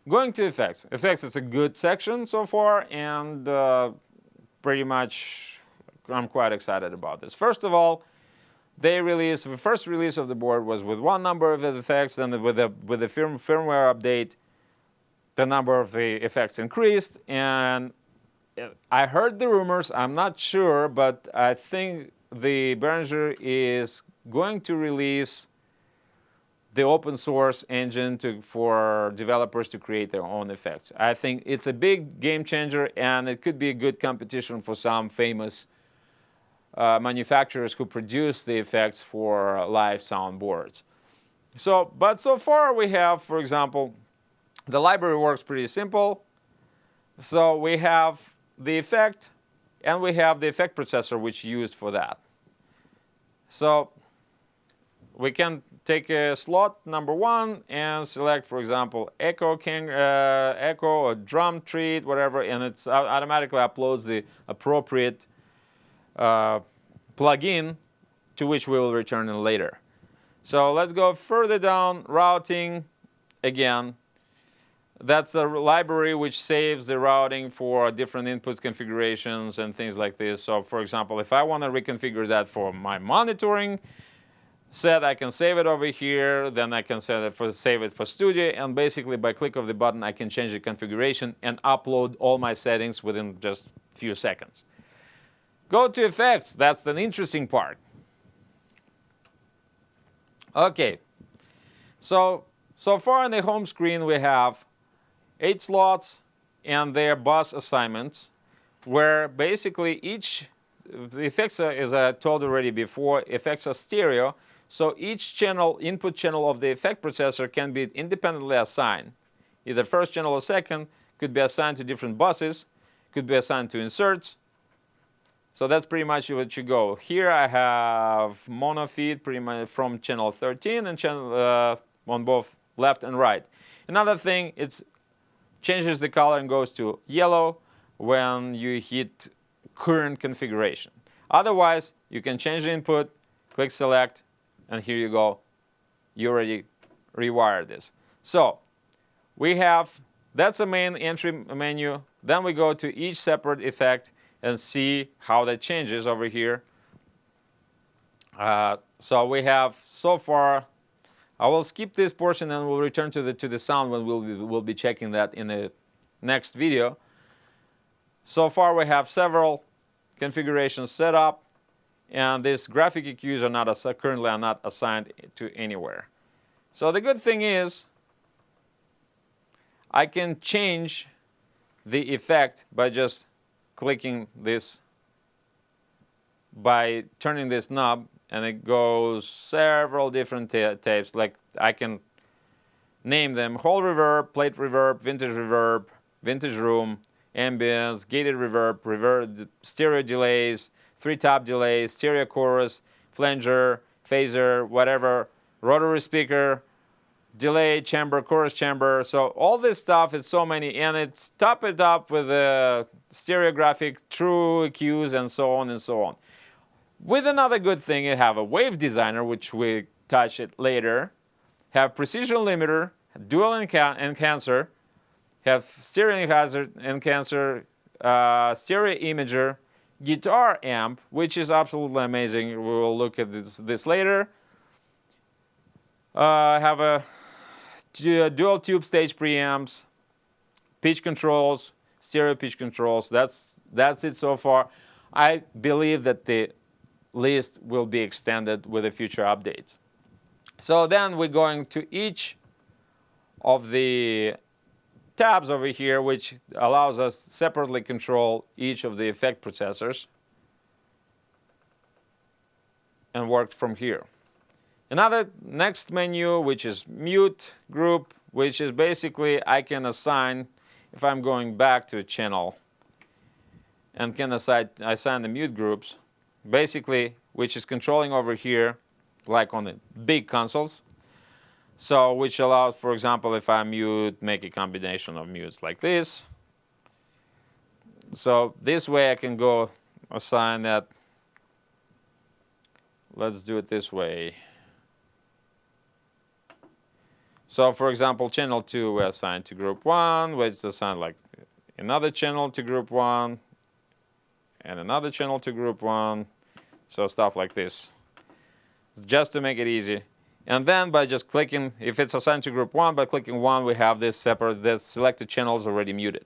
Going to effects. Effects is a good section so far, and pretty much I'm quite excited about this. First of all, the first release of the board was with one number of effects, and with the firmware update, the number of the effects increased. And I heard the rumors, I'm not sure, but I think the Behringer is going to release the open source engine for developers to create their own effects. I think it's a big game changer, and it could be a good competition for some famous manufacturers who produce the effects for live soundboards. But so far we have, for example, the library works pretty simple. So we have the effect, and we have the effect processor which is used for that. So we can take a slot number 1 and select, for example, echo or drum treat, whatever, and it automatically uploads the appropriate plugin to which we will return later. So let's go further down. Routing, again, that's the library which saves the routing for different input configurations and things like this. So for example, if I want to reconfigure that for my monitoring set, I can save it over here. Then I can save it for studio, and basically by click of the button I can change the configuration and upload all my settings within just a few seconds. Go to effects. That's an interesting part. Okay, so far on the home screen we have 8 slots and their bus assignments, where basically the effects are, as I told already before, effects are stereo. So each input channel of the effect processor can be independently assigned. Either first channel or second, could be assigned to different buses, could be assigned to inserts. So that's pretty much what you go. Here I have mono feed pretty much from channel 13 and channel on both left and right. Another thing, it changes the color and goes to yellow when you hit current configuration. Otherwise, you can change the input, click select, and here you go. You already rewired this. So we have, that's the main entry menu. Then we go to each separate effect and see how that changes over here. So we have so far, I will skip this portion and we'll return to the sound when we'll be checking that in the next video. So far we have several configurations set up, and these graphic EQs currently are not assigned to anywhere. So the good thing is I can change the effect by just clicking this, by turning this knob, and it goes several different tapes. Like I can name them: whole reverb, plate reverb, vintage room, ambience, gated reverb, stereo delays, 3-top delays, stereo chorus, flanger, phaser, whatever, rotary speaker, delay chamber, chorus chamber. So all this stuff is so many, and it's top it up with the stereographic true EQs and so on and so on. With another good thing, you have a wave designer, which we touch it later, have precision limiter, dual enhancer, have stereo enhancer, stereo imager, guitar amp, which is absolutely amazing. We will look at this later. Have a dual tube stage preamps, pitch controls, stereo pitch controls. That's it so far. I believe that the list will be extended with the future updates. So then we're going to each of the tabs over here, which allows us separately control each of the effect processors and work from here. Another next menu, which is mute group, which is basically I can assign, if I'm going back to a channel, and can assign the mute groups, basically, which is controlling over here, like on the big consoles. So which allows, for example, if I mute, make a combination of mutes like this. So this way I can go assign that. Let's do it this way. So for example, channel 2 we assign to group 1, which assign like another channel to group 1, and another channel to group 1. So stuff like this, just to make it easy. And then by just clicking, if it's assigned to group 1, by clicking 1, we have this separate, the selected channels already muted.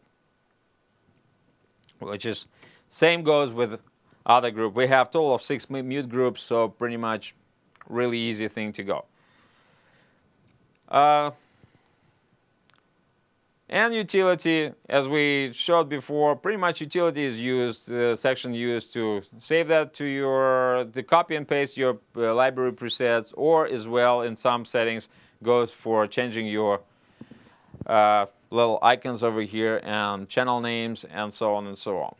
Which is, same goes with other group. We have total of 6 mute groups, so pretty much really easy thing to go. And utility, as we showed before, pretty much utility is used, the section used to save that to to copy and paste your library presets, or as well in some settings goes for changing your little icons over here and channel names and so on and so on.